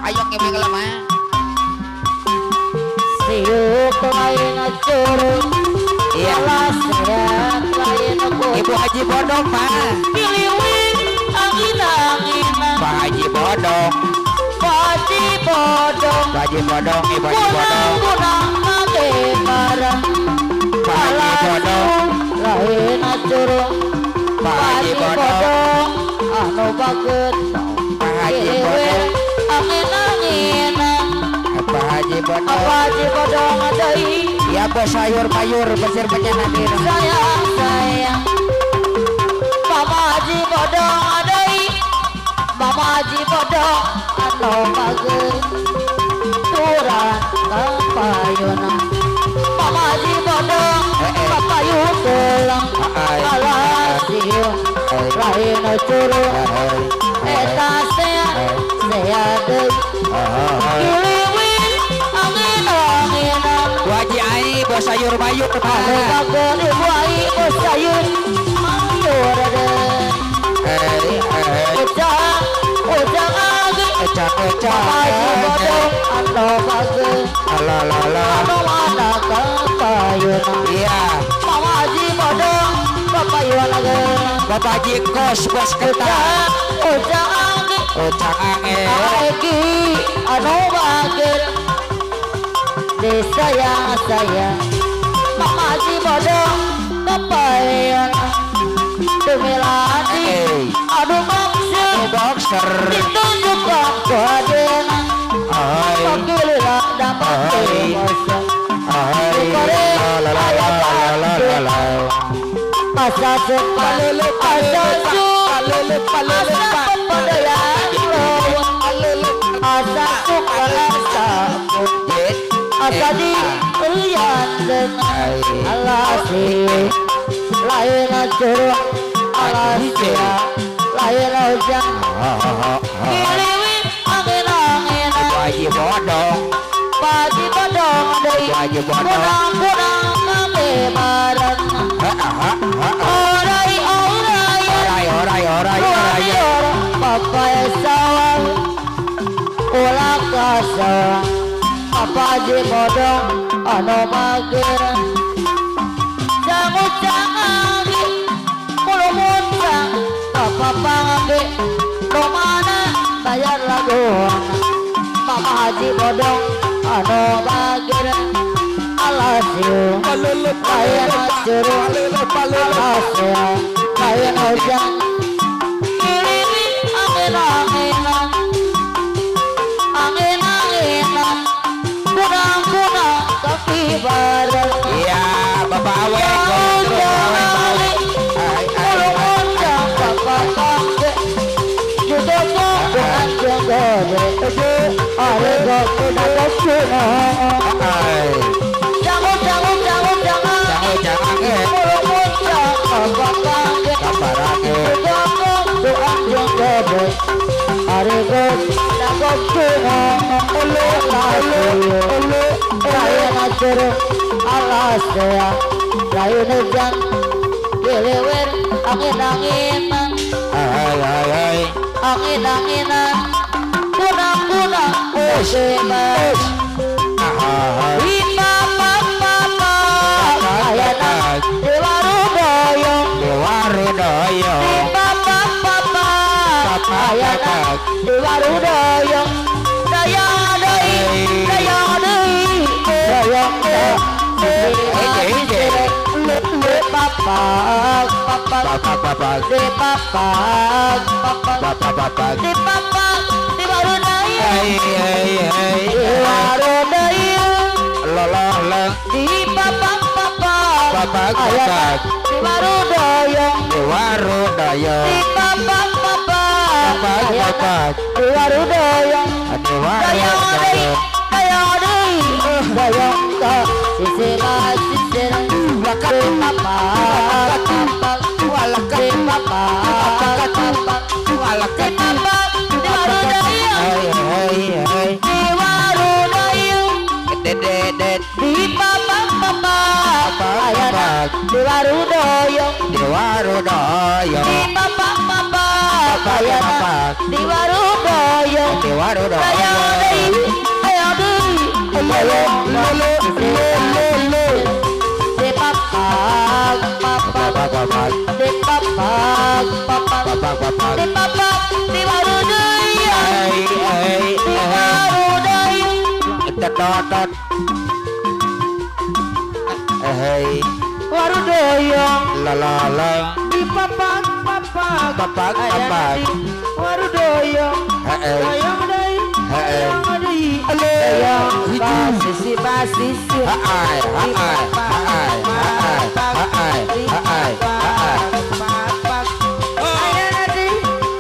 Ayo ngiming lemah. Siuk lain curug. Iya. Alasan lain Ibu Haji Bodong mah. Piliwin angin-anginan. Pak Haji Bodong. Haji bodong. Pak Haji Bodong, Ibu Haji Bodong. Kunang-kunang make barang. Pak Haji Bodong. Lain curug. Pak Haji Bodong. Anu baget. Pak Haji Bodong. Angin-anginan. Pak Haji Bodong. Haji bodong adai. Ya bos sayur mayur besir penyenadir. Sayang Mama Haji bodong adai. Mama Haji bodong anu bageus turang kapayuna. Mama Haji bodong kapayun teulang alasiun lain curug eta sea deui kiliwin angin-anginan. Bu Haji Ai bos sayur mayur Anu mah. bageus ibu ai bos sayur mayur deui. Ujang agi Ecak-ecak. Haji bodong anu bageus Alalala. anu mana kapayuna. Iya. Mama Haji bodong kapayuna geus. Bapak Haji kos bos ketan. Ujang agi Ecak angin. Egi anu bageus disayang-sayang. Mama Haji bodong kapayuna. Demiladi anu maksud Boxer. ditunjukkan keadaan. Hai. Pagiliran dapat emosi. Asa suka asa pepedayaan asa suka asa di lian dengan alasi lain curug alasia lain hujan kiliwin angin-anginan. Haji Bodong. Haji bodong deui Haji bodong. kunang-kunang make barang. Orai papai sawang ulah ka sawang. Papa Haji bodong anu mageran jangucang agi mulumun sang papa pangge nu mana bayar laguan. Mama Haji bodong anu mageran alasiu lain curug alasia lain hujan kiliwin angin-anginan. Angin-anginan kunang-kunang kaki bareng. Iya, Bapak Awe. Undang bapak pangge judulnya dengan jenggobe are gokuda jangan bapak pangge dengan jenggobe are gokuda lain curug alasia lain hujan kiliwin angin-anginan. Angin-anginan kunang-kunang musiman di papa ayana di warudoyong di papa ayana di warudoyong dayang deui papa di papa di warudoyong di warudoyong di papa ayana di warudoyong di papa ayana di warudoyong dayang ka sisira wakati papa walakati papa di warudoyong di warudoyong Dewa Rudoyo Dewa Rudoyo di papak Papak Dewa Rudoyo Dewa Rudoyo ayo deui di papak di papak di papak Dewa Rudoyo Dewa Rudoyo Dot Warudoyo la di papak Warudoyo dayang dai dayang basisi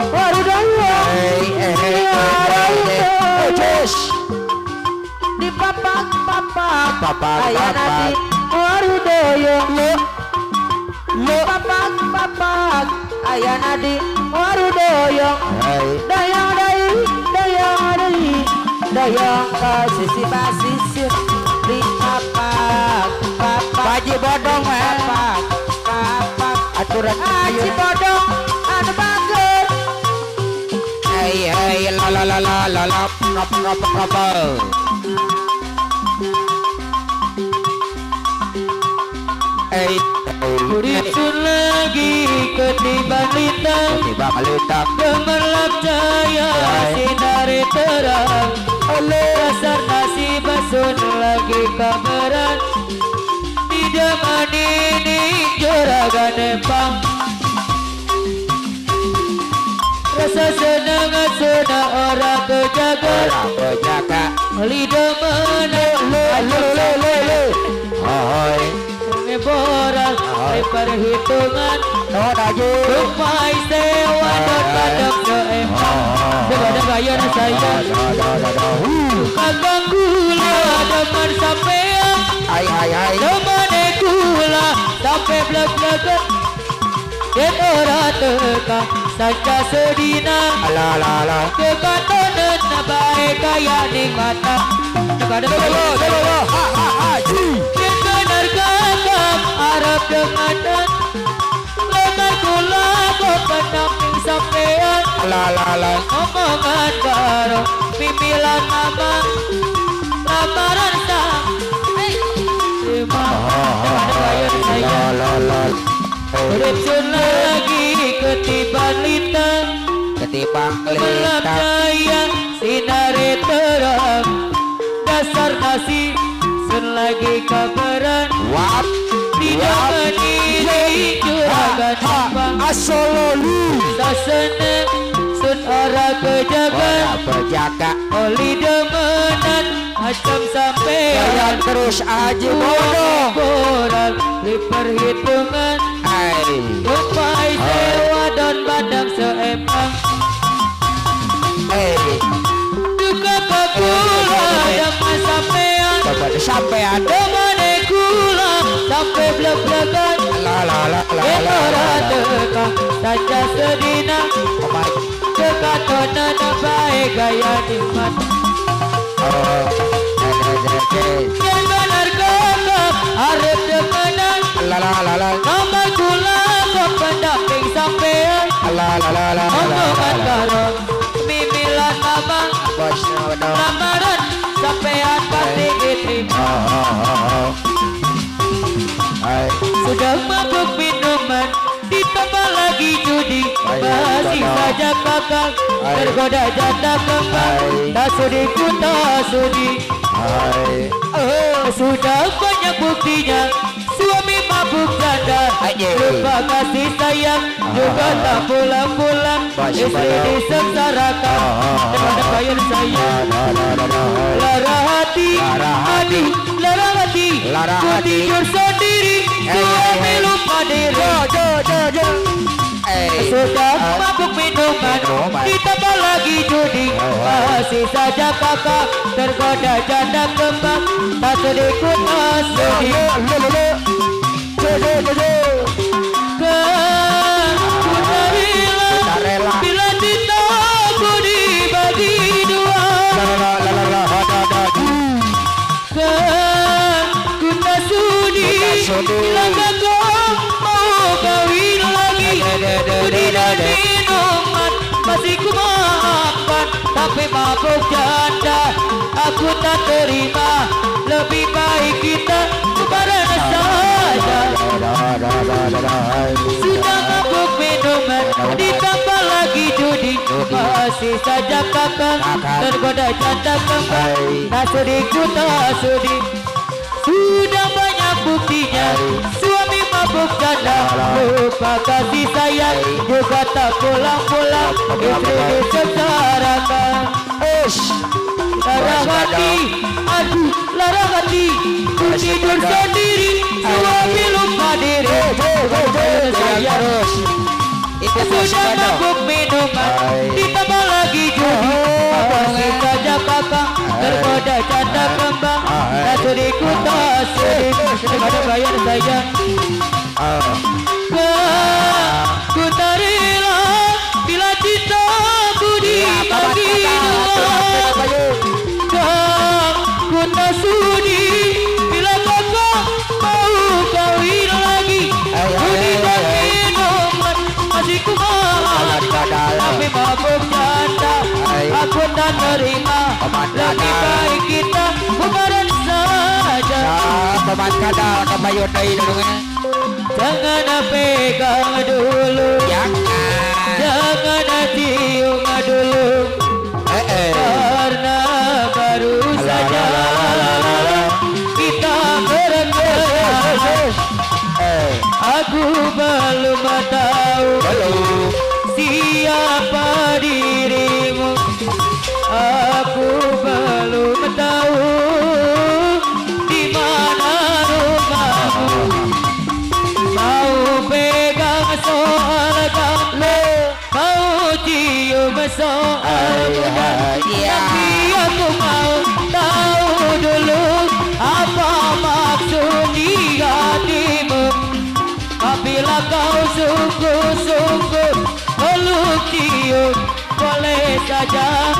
Warudoyo di papak ayana di Warudoyo papak ayana di Warudoyo dayang basisi di papak Haji Bodong papak aturan Haji Bodong anu bagus la Kuricun lagi ketiban lintang tiba meledak gemerlap cahaya sinari terang dasar nasi basun lagi kabaran tidak manini juragan empang rasa senang senang orang kejaga berjaga lidah menang hoi boral perhitungan rumah sewa dan padam seempang daripada bayar saya kakak gula demen sampean demen gula sampai blek-blek dan orang teka saja sedina kekatonan baik kaya nikmata Arab dengan lemar gula kok pendamping sampean omongan baru pimpilan nama lamaran sang terima dengan bayar saya bericun lagi ketiban lintang malam jaya sinari terang dasar nasi selagi kabaran tidak menilai juragan empang asololu sasana sun ora kejaga oli demenan macam sampean terus aja bodoh boral di perhitungan rumpai sewa dan badang seempang duka kagula dengan sampean sampean demane gula sampai blek-blekan Ekora teka saja sedina kekatonan baik gaya nikmat yang benar kakak harap demenan nama gula kok pendamping sampean omongan karo mimilan nama lamaran sampean pasti diterima sudah mabuk minuman ditambah lagi judi masih saja kakak tergoda janda kembang tak sudi ku tak sudi sudah banyak buktinya suami mabuk janda lupa kasih sayang juga tak pulang-pulang istri disengsarakan daripada bayar sayang lara hati aduh lara hati ku tidur sendiri suami lupa diri sudah mabuk minuman ditambah lagi judi masih saja kakak tergoda janda kembang tak sedih ku tak sedih ku tak rela bila cinta ku dibagi dua ku tak sudi bila kau minuman masih ku maafkan, tapi mabuk janda aku tak terima. Lebih baik kita bubaran saja. Sudah mabuk minuman ditambah lagi judi, masih saja kakak tergoda janda kembang. Tak sudi ku tak sudi, sudah banyak buktinya suami mabuk janda, lupa kasih sayang juga tak pulang-pulang, istri disengsarakan. Lara hati, aduh lara hati, ku tidur sendiri, suami lupa diri. Itu sudah mabuk minuman ditambah lagi judi, masih saja kakak tergoda janda kembang. Tak sudi ku tak sudi, ada bayar sayang. Ku tak rela bila cinta ku dibagi dua. Ku tak sudi bila kakak mau kawin lagi. Ku dibagi minuman masih ku maafkan, tapi mabuk janda aku tak terima. Lebih baik kita bubaran saja. Paman kadal kabayot deui dulungna. Jangan pegang dulu, jangan cium dulu, karena baru saja kita berkenalan. Aku belum tahu siapa dirimu, aku belum tahu di mana rumahmu. Mau pegang soal kamu, mau cium soal tapi aku mau tahu dulu apa maksud di hatimu. Apabila kau sungguh-sungguh peluk cium boleh saja,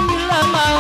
bila mau